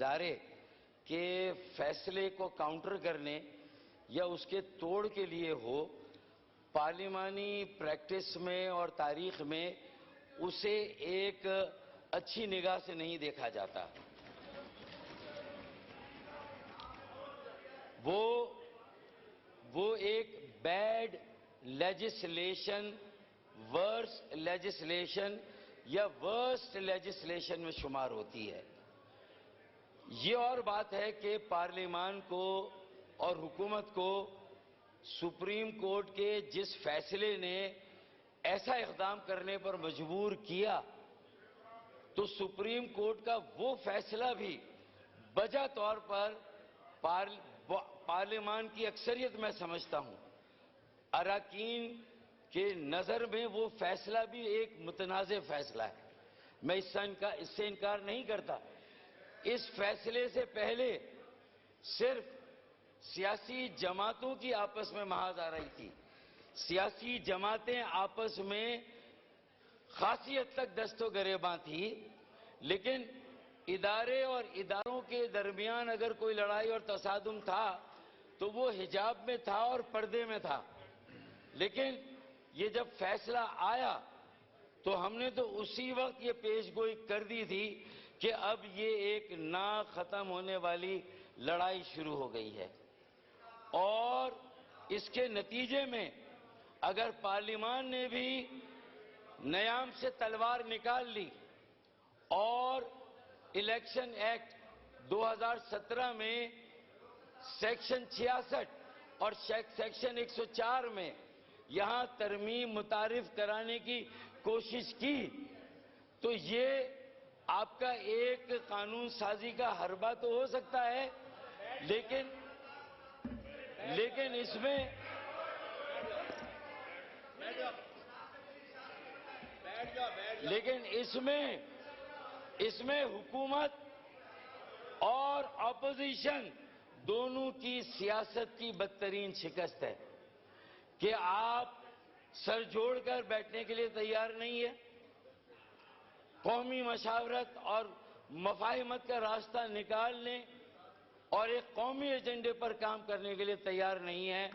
ادارے کے فیصلے کو کاؤنٹر کرنے یا اس کے توڑ کے لیے ہو، پارلیمانی پریکٹس میں اور تاریخ میں اسے ایک اچھی نگاہ سے نہیں دیکھا جاتا۔ وہ ایک بیڈ لیجسلیشن، ورس لیجسلیشن یا ورسٹ لیجسلیشن میں شمار ہوتی ہے۔ یہ اور بات ہے کہ پارلیمان کو اور حکومت کو سپریم کورٹ کے جس فیصلے نے ایسا اقدام کرنے پر مجبور کیا، تو سپریم کورٹ کا وہ فیصلہ بھی بجا طور پر پارلیمان کی اکثریت میں سمجھتا ہوں، اراکین کے نظر میں وہ فیصلہ بھی ایک متنازع فیصلہ ہے۔ میں اس سے انکار نہیں کرتا۔ اس فیصلے سے پہلے صرف سیاسی جماعتوں کی آپس میں محاذ آ رہی تھی۔ سیاسی جماعتیں آپس میں خاصی حد تک دست و گریباں تھی، لیکن ادارے اور اداروں کے درمیان اگر کوئی لڑائی اور تصادم تھا تو وہ حجاب میں تھا اور پردے میں تھا۔ لیکن یہ جب فیصلہ آیا تو ہم نے تو اسی وقت یہ پیش گوئی کر دی تھی کہ اب یہ ایک نہ ختم ہونے والی لڑائی شروع ہو گئی ہے، اور اس کے نتیجے میں اگر پارلیمان نے بھی نیام سے تلوار نکال لی اور الیکشن ایکٹ 2017 میں سیکشن 66 اور سیکشن 104 میں یہاں ترمیم متعارف کرانے کی کوشش کی، تو یہ آپ کا ایک قانون سازی کا حربہ تو ہو سکتا ہے، لیکن اس میں حکومت اور اپوزیشن دونوں کی سیاست کی بدترین شکست ہے کہ آپ سر جوڑ کر بیٹھنے کے لیے تیار نہیں ہے، قومی مشاورت اور مفاہمت کا راستہ نکالنے اور ایک قومی ایجنڈے پر کام کرنے کے لیے تیار نہیں ہے،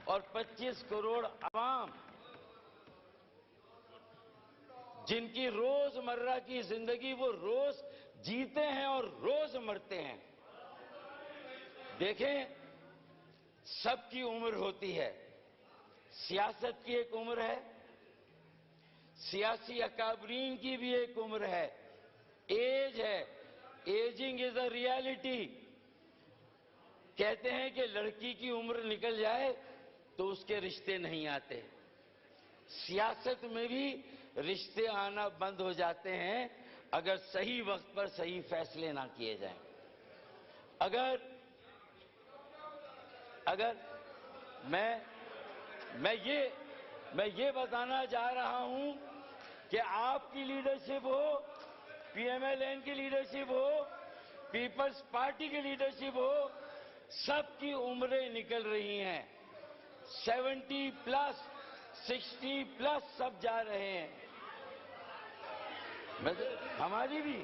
اور 25 کروڑ عوام جن کی روز مرہ کی زندگی وہ روز جیتے ہیں اور روز مرتے ہیں۔ دیکھیں، سب کی عمر ہوتی ہے، سیاست کی ایک عمر ہے، سیاسی اکابرین کی بھی ایک عمر ہے، ایج ہے، ایجنگ از اے ریالٹی۔ کہتے ہیں کہ لڑکی کی عمر نکل جائے تو اس کے رشتے نہیں آتے، سیاست میں بھی رشتے آنا بند ہو جاتے ہیں اگر صحیح وقت پر صحیح فیصلے نہ کیے جائیں۔ اگر میں یہ بتانا چاہ رہا ہوں کہ آپ کی لیڈرشپ ہو، پی ایم ایل این کی لیڈرشپ ہو، پیپلز پارٹی کی لیڈرشپ ہو، سب کی عمریں نکل رہی ہیں، 70 پلس 60 پلس سب جا رہے ہیں، ہماری بھی،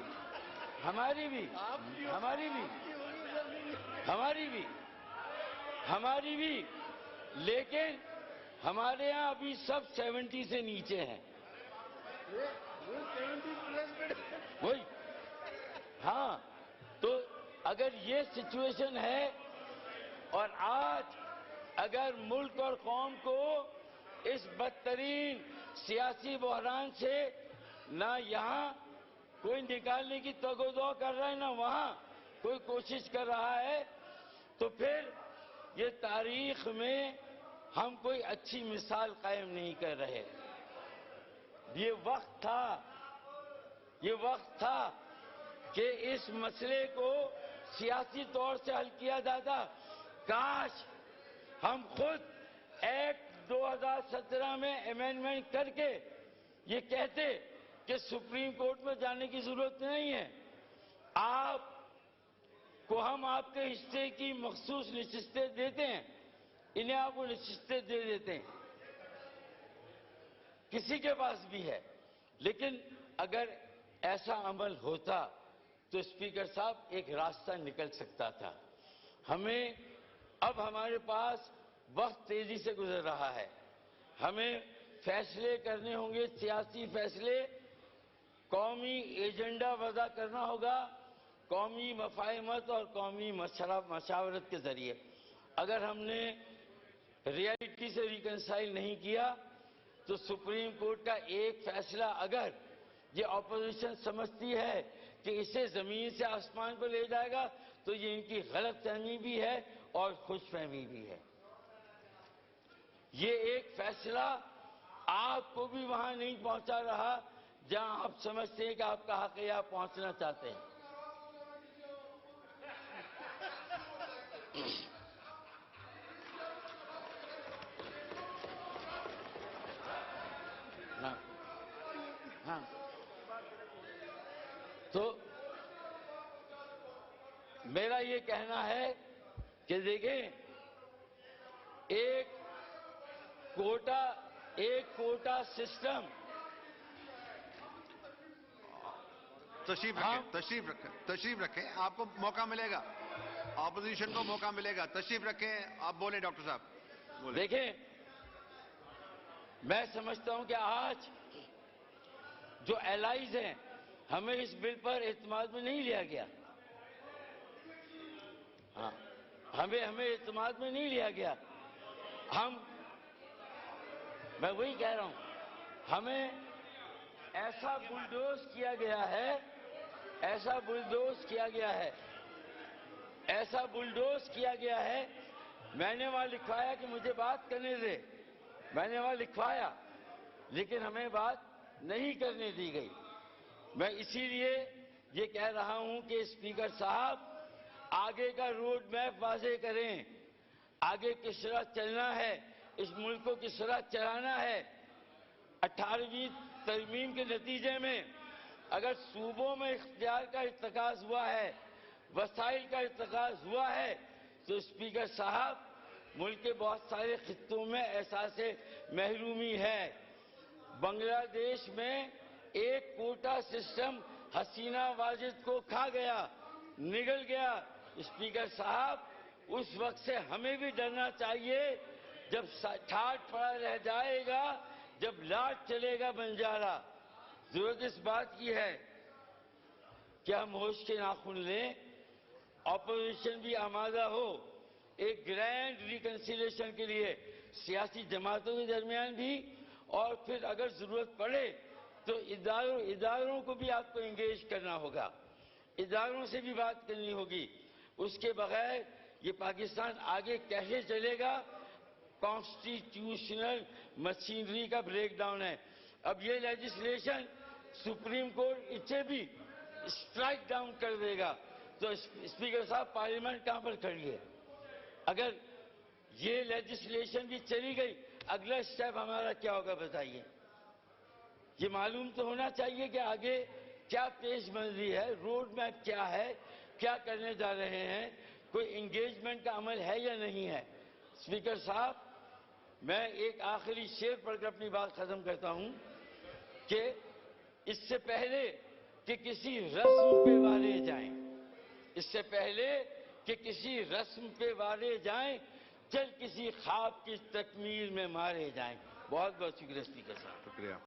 لیکن ہمارے یہاں ابھی سب 70 سے نیچے ہیں۔ وہی ہاں، تو اگر یہ سچویشن ہے، اور آج اگر ملک اور قوم کو اس بدترین سیاسی بحران سے نہ یہاں کوئی نکالنے کی تگ و دو کر رہا ہے، نہ وہاں کوئی کوشش کر رہا ہے، تو پھر یہ تاریخ میں ہم کوئی اچھی مثال قائم نہیں کر رہے۔ یہ وقت تھا کہ اس مسئلے کو سیاسی طور سے حل کیا جاتا۔ کاش ہم خود ایکٹ 2017 میں امینڈمنٹ کر کے یہ کہتے کہ سپریم کورٹ میں جانے کی ضرورت نہیں ہے، آپ کو ہم آپ کے حصے کی مخصوص نشستیں دیتے ہیں، انہیں آپ کو نشستیں دے دیتے ہیں، کسی کے پاس بھی ہے۔ لیکن اگر ایسا عمل ہوتا تو اسپیکر صاحب ایک راستہ نکل سکتا تھا. اب ہمارے پاس وقت تیزی سے گزر رہا ہے. ہمیں فیصلے کرنے ہوں گے, سیاسی فیصلے, قومی ایجنڈا وضع کرنا ہوگا, قومی مفاہمت اور قومی مشاورت کے ذریعے. اگر ہم نے ریئلٹی سے ریکنسائل نہیں کیا تو سپریم کورٹ کا ایک فیصلہ اگر یہ اپوزیشن سمجھتی ہے کہ اسے زمین سے آسمان پر لے جائے گا تو یہ ان کی غلط فہمی بھی ہے اور خوش فہمی بھی ہے. یہ ایک فیصلہ آپ کو بھی وہاں نہیں پہنچا رہا جہاں آپ سمجھتے ہیں کہ آپ کا حق ہے یا آپ پہنچنا چاہتے ہیں. ہاں تو میرا یہ کہنا ہے کہ دیکھیں ایک کوٹا سسٹم. تشریف رکھیں آپ کو موقع ملے گا, اپوزیشن کو موقع ملے گا. تشریف رکھیں, آپ بولیں ڈاکٹر صاحب. دیکھیں میں سمجھتا ہوں کہ آج جو الائیز ہیں ہمیں اس بل پر اعتماد میں نہیں لیا گیا. ہمیں اعتماد میں نہیں لیا گیا. میں وہی کہہ رہا ہوں, ہمیں ایسا بلڈوز کیا گیا ہے, ایسا بلڈوز کیا گیا ہے. میں نے وہاں لکھوایا کہ مجھے بات کرنے دے, میں نے وہاں لکھوایا, لیکن ہمیں بات نہیں کرنے دی گئی. میں اسی لیے یہ کہہ رہا ہوں کہ اسپیکر صاحب آگے کا روڈ میپ واضح کریں. آگے کس طرح چلنا ہے, اس ملک کو کس طرح چلانا ہے. 18ویں ترمیم کے نتیجے میں اگر صوبوں میں اختیار کا ارتکاز ہوا ہے, وسائل کا ارتکاز ہوا ہے, تو اسپیکر صاحب ملک کے بہت سارے خطوں میں احساس محرومی ہے. بنگلہ دیش میں ایک کوٹا سسٹم حسینہ واجد کو کھا گیا, نگل گیا. اسپیکر صاحب اس وقت سے ہمیں بھی ڈرنا چاہیے جب ٹھاٹ پڑا رہ جائے گا, جب لاٹ چلے گا بنجارا. ضرورت اس بات کی ہے کہ ہم ہوش کے ناخن لیں, اپوزیشن بھی آمادہ ہو ایک گرینڈ ریکنسیلیشن کے لیے, سیاسی جماعتوں کے درمیان بھی, اور پھر اگر ضرورت پڑے تو اداروں کو بھی آپ کو انگیج کرنا ہوگا, اداروں سے بھی بات کرنی ہوگی. اس کے بغیر یہ پاکستان آگے کیسے چلے گا؟ کانسٹیٹیوشنل مشینری کا بریک ڈاؤن ہے. اب یہ لیجسلیشن سپریم کورٹ اسے بھی اسٹرائک ڈاؤن کر دے گا تو اسپیکر صاحب پارلیمنٹ کہاں پر کھڑی ہے؟ اگر یہ لیجسلیشن بھی چلی گئی, اگلا اسٹیپ ہمارا کیا ہوگا بتائیے؟ یہ معلوم تو ہونا چاہیے کہ آگے کیا پیش منظری ہے, روڈ میپ کیا ہے, کیا کرنے جا رہے ہیں, کوئی انگیجمنٹ کا عمل ہے یا نہیں ہے. اسپیکر صاحب میں ایک آخری شعر پڑھ کر اپنی بات ختم کرتا ہوں کہ اس سے پہلے کہ کسی رسم پہ وارے جائیں, اس سے پہلے کہ کسی رسم پہ وارے جائیں, چل کسی خواب کی تکمیل میں مارے جائیں. بہت بہت شکریہ اسپیکر صاحب. شکریہ.